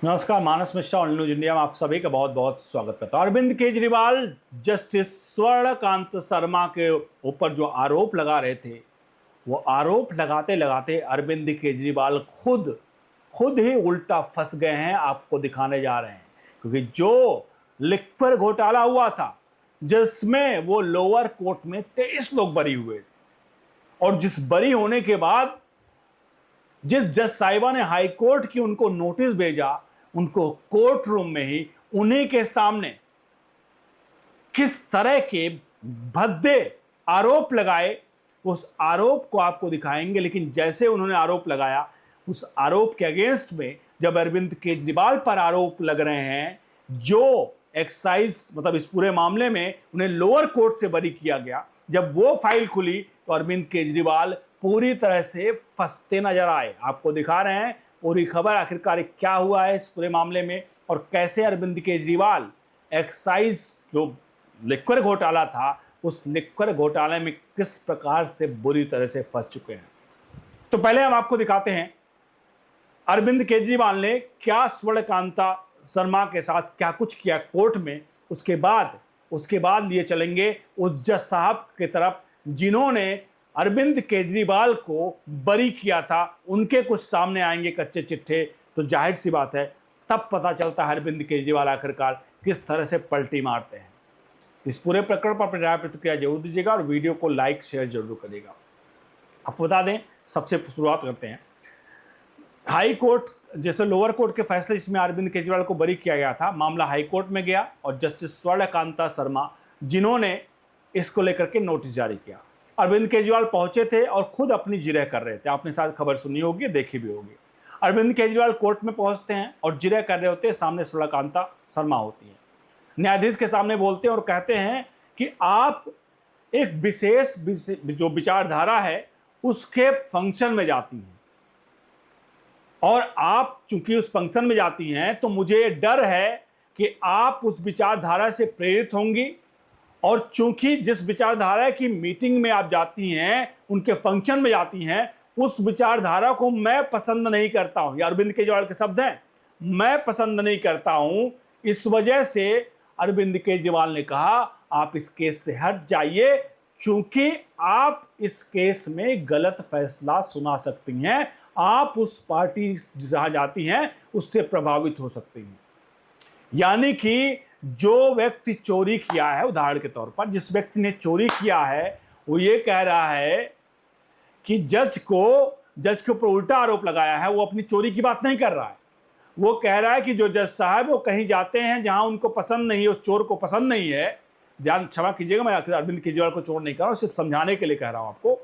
नमस्कार, मानस Mishra all news India में आप सभी का बहुत बहुत स्वागत करता हूं। अरविंद केजरीवाल जस्टिस स्वर्णकांत शर्मा के ऊपर जो आरोप लगा रहे थे, वो आरोप लगाते लगाते अरविंद केजरीवाल खुद ही उल्टा फंस गए हैं। आपको दिखाने जा रहे हैं, क्योंकि जो लिक्वर घोटाला हुआ था जिसमें वो लोअर कोर्ट में 23 लोग बरी हुए थे, और जिस बरी होने के बाद जिस जज साहिबा ने हाई कोर्ट की उनको नोटिस भेजा, उनको कोर्ट रूम में ही उन्हीं के सामने किस तरह के भद्दे आरोप लगाए, उस आरोप को आपको दिखाएंगे। लेकिन जैसे उन्होंने आरोप लगाया, उस आरोप के अगेंस्ट में जब अरविंद केजरीवाल पर आरोप लग रहे हैं, जो एक्साइज मतलब इस पूरे मामले में उन्हें लोअर कोर्ट से बरी किया गया, जब वो फाइल खुली तो अरविंद केजरीवाल पूरी तरह से फंसते नजर आए। आपको दिखा रहे हैं पूरी खबर, आखिरकार क्या हुआ है इस पूरे मामले में, और कैसे अरविंद केजरीवाल एक्साइज जो लिक्वर घोटाला था, उस लिक्वर घोटाले में किस प्रकार से बुरी तरह से फंस चुके हैं। तो पहले हम आपको दिखाते हैं अरविंद केजरीवाल ने क्या स्वर्णकांता शर्मा के साथ क्या कुछ किया कोर्ट में। उसके बाद लिए चलेंगे उस जज साहब की तरफ जिन्होंने अरविंद केजरीवाल को बरी किया था, उनके कुछ सामने आएंगे कच्चे चिट्ठे। तो जाहिर सी बात है, तब पता चलता है अरविंद केजरीवाल आखिरकार किस तरह से पलटी मारते हैं। इस पूरे प्रकरण पर अपनी राय प्रतिक्रिया जरूर दीजिएगा और वीडियो को लाइक शेयर जरूर करिएगा। आपको बता दें, सबसे शुरुआत करते हैं हाई कोर्ट, जैसे लोअर कोर्ट के फैसले जिसमें अरविंद केजरीवाल को बरी किया गया था, मामला हाई कोर्ट में गया और जस्टिस स्वर्णकांता शर्मा जिन्होंने इसको लेकर के नोटिस जारी किया। अरविंद केजरीवाल पहुंचे थे और खुद अपनी जिरह कर रहे थे। आपने शायद खबर सुनी होगी, देखी भी होगी। अरविंद केजरीवाल कोर्ट में पहुंचते हैं और जिरह कर रहे होते हैं, सामने स्वर्णकांता शर्मा होती है। न्यायाधीश के सामने बोलते हैं और कहते हैं कि आप एक विशेष जो विचारधारा है उसके फंक्शन में जाती हैं, और आप चूंकि उस फंक्शन में जाती हैं तो मुझे डर है कि आप उस विचारधारा से प्रेरित होंगी, और चूंकि जिस विचारधारा की मीटिंग में आप जाती हैं, उनके फंक्शन में जाती हैं, उस विचारधारा को मैं पसंद नहीं करता हूं। ये अरविंद केजरीवाल के शब्द हैं, मैं पसंद नहीं करता हूं। इस वजह से अरविंद केजरीवाल ने कहा आप इस केस से हट जाइए, चूंकि आप इस केस में गलत फैसला सुना सकती हैं, आप उस पार्टी जहां जाती हैं उससे प्रभावित हो सकती हैं। यानी कि जो व्यक्ति चोरी किया है, उदाहरण के तौर पर जिस व्यक्ति ने चोरी किया है, वो ये कह रहा है कि जज के ऊपर उल्टा आरोप लगाया है, वो अपनी चोरी की बात नहीं कर रहा है। वो कह रहा है कि जो जज साहब वो कहीं जाते हैं जहां उनको पसंद नहीं है, उस चोर को पसंद नहीं है। ध्यान क्षमा कीजिएगा, मैं अरविंद केजरीवाल को चोर नहीं कह रहा हूं, सिर्फ समझाने के लिए कह रहा हूं आपको।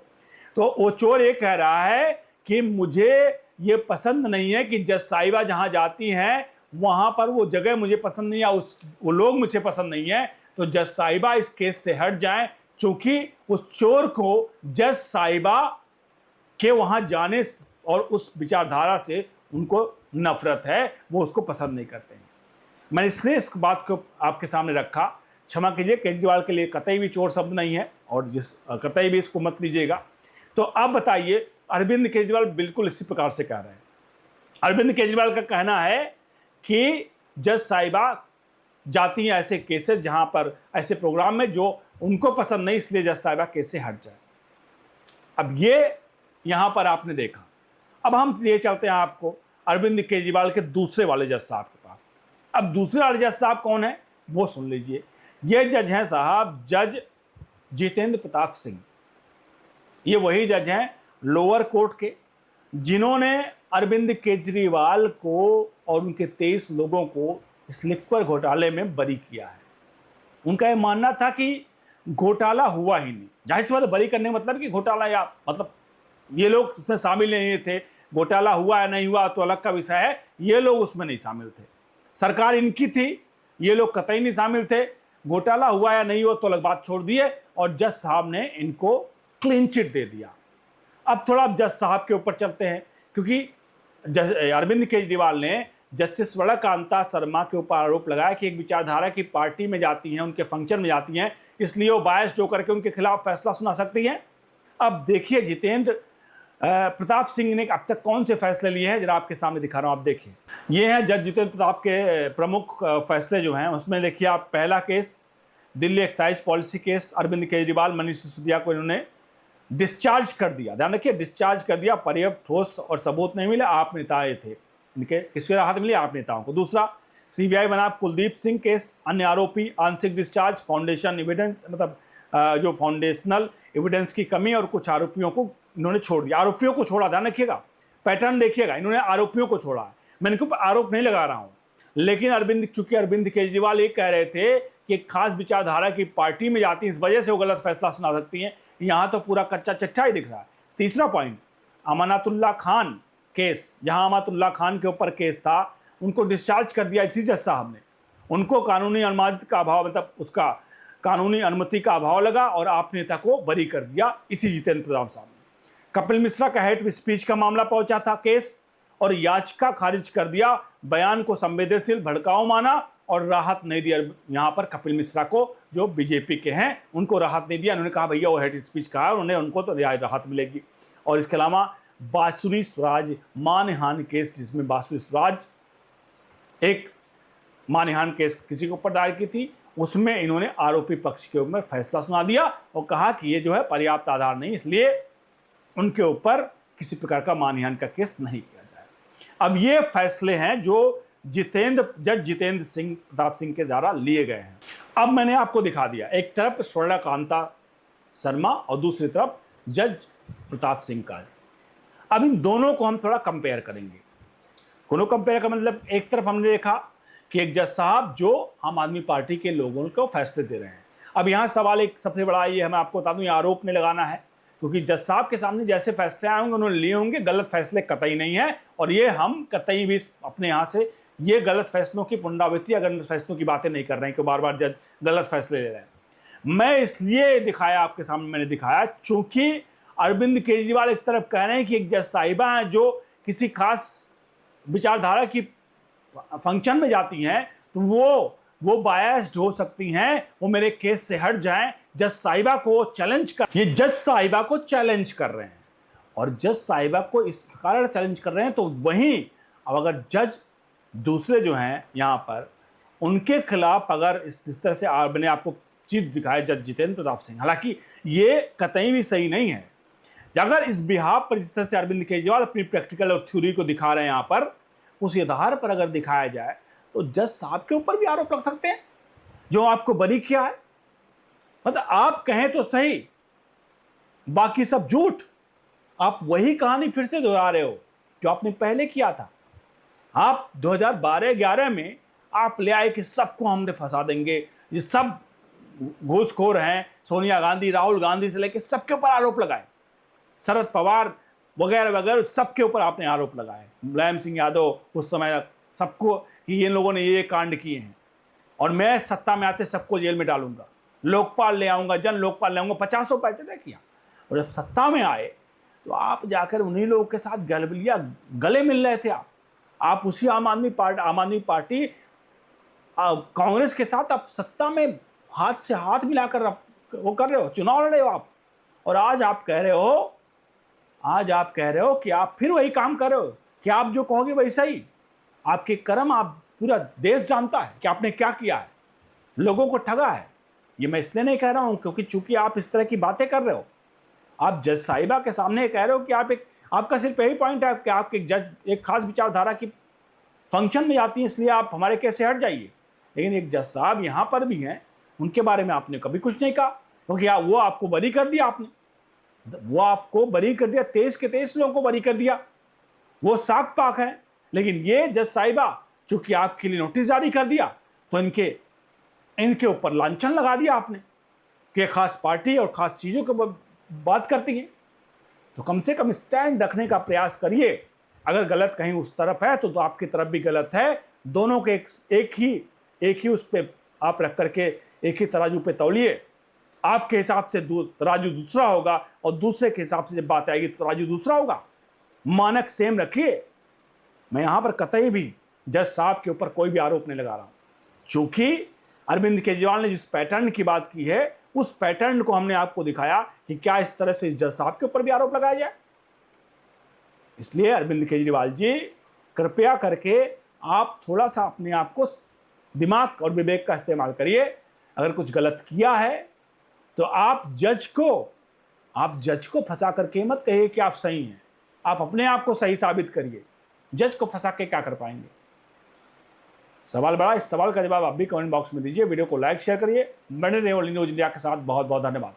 तो वो चोर ये कह रहा है कि मुझे ये पसंद नहीं है कि जज साहिबा जहां जाती हैं वहां पर वो जगह मुझे पसंद नहीं है, वो लोग मुझे पसंद नहीं है, तो जज साहिबा इस केस से हट जाएं, क्योंकि उस चोर को जज साहिबा के वहां जाने और उस विचारधारा से उनको नफरत है, वो उसको पसंद नहीं करते हैं। मैं इसलिए इस बात को आपके सामने रखा। क्षमा कीजिए, केजरीवाल के लिए कतई भी चोर शब्द नहीं है, और कतई भी इसको मत लीजिएगा। तो अब बताइए, अरविंद केजरीवाल बिल्कुल इसी प्रकार से कह रहे हैं। अरविंद केजरीवाल का कहना है कि जज साहिबा जाती हैं ऐसे केसेस जहां पर, ऐसे प्रोग्राम में जो उनको पसंद नहीं, इसलिए जज साहिबा केस से हट जाए। अब ये यहां पर आपने देखा। अब हम ये चलते हैं आपको अरविंद केजरीवाल के दूसरे वाले जज साहब के पास। अब दूसरे वाले जज साहब कौन है वो सुन लीजिए। ये जज हैं साहब, जज जितेंद्र प्रताप सिंह। ये वही जज हैं लोअर कोर्ट के जिन्होंने अरविंद केजरीवाल को और उनके 23 लोगों को इस लिक्वर घोटाले में बरी किया है। उनका यह मानना था कि घोटाला हुआ ही नहीं। जाहिर सी बात है, बरी करने का मतलब कि घोटाला, या मतलब ये लोग उसमें शामिल नहीं थे। घोटाला हुआ या नहीं हुआ तो अलग का विषय है, ये लोग उसमें नहीं शामिल थे। सरकार इनकी थी, ये लोग कतई नहीं शामिल थे। घोटाला हुआ या नहीं हुआ तो अलग बात छोड़ दिए, और जज साहब ने इनको क्लीन चिट दे दिया। अब थोड़ा जज साहब के ऊपर चलते हैं, क्योंकि अरविंद केजरीवाल ने जस्टिस स्वर्णकांता शर्मा के ऊपर आरोप लगाया कि एक विचारधारा की पार्टी में जाती हैं, उनके फंक्शन में जाती हैं, इसलिए वो बायस जो करके उनके खिलाफ फैसला सुना सकती हैं। अब देखिए जितेंद्र प्रताप सिंह ने अब तक कौन से फैसले लिए हैं, जरा आपके सामने दिखा रहा हूं, आप देखिए। ये है जज जितेंद्र प्रताप के प्रमुख फैसले जो हैं, उसमें देखिए आप, पहला case Delhi excise policy case, Arvind Kejriwal, Manish Sisodia को इन्होंने डिस्चार्ज कर दिया। ध्यान रखिए, डिस्चार्ज कर दिया, पर्याप्त ठोस और सबूत नहीं मिले, आप नेताए थे, इनके किसके राहत मिली, आप नेताओं को। दूसरा, सीबीआई बना कुलदीप सिंह केस, अन्य आरोपी आंशिक डिस्चार्ज, फाउंडेशन एविडेंस, मतलब जो फाउंडेशनल एविडेंस की कमी, और कुछ आरोपियों को इन्होंने छोड़ दिया। आरोपियों को छोड़ा, ध्यान रखिएगा, पैटर्न देखिएगा, इन्होंने आरोपियों को छोड़ा है। मैं इनके ऊपर आरोप नहीं लगा रहा हूं, लेकिन चूंकि अरविंद केजरीवाल ये कह रहे थे कि एक खास विचारधारा की पार्टी में जाती है, इस वजह से वो गलत फैसला सुना सकती हैं, यहां तो पूरा कच्चा चट्टा ही दिख रहा है। तीसरा पॉइंट, अमानतुल्लाह खान केस, जहां अमानतुल्लाह खान के ऊपर केस था, उनको डिस्चार्ज कर दिया इसी जज साहब ने। उनको कानूनी अनुमति का अभाव, मतलब उसका कानूनी अनुमति का अभाव लगा, और आप नेता को बरी कर दिया इसी जितेंद्र प्रताप साहब ने। कपिल मिश्रा का हेट स्पीच का मामला पहुंचा था केस, और याचिका खारिज कर दिया, बयान को संवेदनशील भड़काऊ माना और राहत नहीं दिया। यहां पर कपिल मिश्रा को, जो बीजेपी के हैं, उनको राहत नहीं दिया। उन्होंने कहा भैया वो हेट स्पीच कहा, उनको तो राहत मिलेगी। और इसके अलावा बांसुरी स्वराज मानहानि केस, जिसमें बांसुरी स्वराज एक मानहानि केस किसी के ऊपर दायर की थी, उसमें इन्होंने आरोपी पक्ष के ऊपर फैसला सुना दिया और कहा कि ये जो है पर्याप्त आधार नहीं, इसलिए उनके ऊपर किसी प्रकार का मानहानि का केस नहीं किया जाए। अब ये फैसले हैं जो जज जितेंद्र सिंह प्रताप सिंह के द्वारा लिए गए हैं। अब मैंने आपको दिखा दिया, एक तरफ स्वर्णकांता शर्मा और दूसरी तरफ जज प्रताप सिंह का। अब इन दोनों को हम थोड़ा कंपेयर करेंगे। दोनों कंपेयर का मतलब, एक तरफ हमने देखा कि एक जज साहब जो आम आदमी पार्टी के लोगों को फैसले दे रहे हैं। अब यहाँ सवाल एक सबसे बड़ा ये, मैं आपको बता दूं, ये आरोप नहीं लगाना है, क्योंकि जज साहब के सामने जैसे फैसले आए होंगे उन्होंने लिए होंगे, गलत फैसले कतई नहीं है, और ये हम कतई भी अपने यहाँ से ये गलत फैसलों की पुनरावृत्ति या गलत फैसलों की बातें नहीं कर रहे हैं कि बार बार जज गलत फैसले ले रहे हैं। मैं इसलिए दिखाया आपके सामने, मैंने दिखाया चूंकि अरविंद केजरीवाल एक तरफ कह रहे हैं कि एक जज साहिबा हैं जो किसी खास विचारधारा की फंक्शन में जाती हैं, तो वो बायस्ड हो सकती हैं, वो मेरे केस से हट जाएं। जज साहिबा को चैलेंज कर, ये जज साहिबा को चैलेंज कर रहे हैं, और जज साहिबा को इस कारण चैलेंज कर रहे हैं। तो वहीं अब अगर जज दूसरे जो हैं यहाँ पर, उनके खिलाफ अगर इस तरह से मैंने आपको चीज दिखाया जज जितेंद्र प्रताप सिंह, हालांकि ये कतई भी सही नहीं है। अगर इस बिहाफ पर जिस तरह से अरविंद केजरीवाल अपनी प्रैक्टिकल और थ्योरी को दिखा रहे हैं यहाँ पर, उस आधार पर अगर दिखाया जाए तो जज साहब के ऊपर भी आरोप लग सकते हैं जो आपको बरी किया है। मतलब आप कहें तो सही, बाकी सब झूठ, आप वही कहानी फिर से दोहरा रहे हो जो आपने पहले किया था। आप 2012-11 में आप ले आए कि सबको हमने फंसा देंगे, ये सब घूसखोर हैं, सोनिया गांधी, राहुल गांधी से लेकर सबके ऊपर आरोप लगाए, शरद पवार वगैरह वगैरह सबके ऊपर आपने आरोप लगाए, मुलायम सिंह यादव उस समय, सबको कि इन लोगों ने ये कांड किए हैं, और मैं सत्ता में आते सबको जेल में डालूंगा, लोकपाल ले आऊंगा, जन लोकपाल ले आऊंगा, 50 पैसे किया। और जब सत्ता में आए तो आप जाकर उन्हीं लोगों के साथ गले मिल रहे थे। आप उसी आम आदमी पार्टी कांग्रेस के साथ आप सत्ता में हाथ से हाथ मिलाकर वो कर रहे हो, चुनाव लड़ रहे हो आप। और आज आप कह रहे हो कि आप फिर वही काम कर रहे हो कि आप जो कहोगे वैसा ही, आपके कर्म आप पूरा देश जानता है कि आपने क्या किया है, लोगों को ठगा है। ये मैं इसलिए नहीं कह रहा हूं क्योंकि चूंकि आप इस तरह की बातें कर रहे हो, आप जज साहिबा के सामने कह रहे हो कि आपका सिर्फ यही पॉइंट है कि आप एक जज एक खास विचारधारा की फंक्शन में जाती हैं, इसलिए आप हमारे केस से हट जाइए। लेकिन एक जज साहब यहाँ पर भी हैं, उनके बारे में आपने कभी कुछ नहीं कहा, क्योंकि वो आपको बरी कर दिया, वो आपको बरी कर दिया, 23 के 23 लोगों को बरी कर दिया, वो साख पाक है। लेकिन ये जज साहिबा चूंकि आपके लिए नोटिस जारी कर दिया, तो इनके ऊपर लांछन लगा दिया आपने कि खास पार्टी और खास चीजों की बात करती है। तो कम से कम स्टैंड रखने का प्रयास करिए। अगर गलत कहीं उस तरफ है तो आपकी तरफ भी गलत है। दोनों के एक ही उस पे आप रख करके एक ही तराजू पे तौलिए। आपके हिसाब से तराजू दूसरा होगा और दूसरे के हिसाब से जब बात आएगी तो तराजू दूसरा होगा। मानक सेम रखिए। मैं यहां पर कतई भी जज साहब के ऊपर कोई भी आरोप नहीं लगा रहा हूं। चूंकि अरविंद केजरीवाल ने जिस पैटर्न की बात की है, उस पैटर्न को हमने आपको दिखाया कि क्या इस तरह से जज साहब के ऊपर भी आरोप लगाया जाए। इसलिए अरविंद केजरीवाल जी, कृपया करके आप थोड़ा सा अपने आप को दिमाग और विवेक का इस्तेमाल करिए। अगर कुछ गलत किया है तो आप जज को फंसा करके मत कहिए कि आप सही हैं। आप अपने आप को सही साबित करिए। जज को फंसा के क्या कर पाएंगे? सवाल बड़ा, इस सवाल का जवाब आप भी कमेंट बॉक्स में दीजिए। वीडियो को लाइक शेयर करिए। बने रहिए ओनली न्यूज़ इंडिया के साथ। बहुत बहुत धन्यवाद।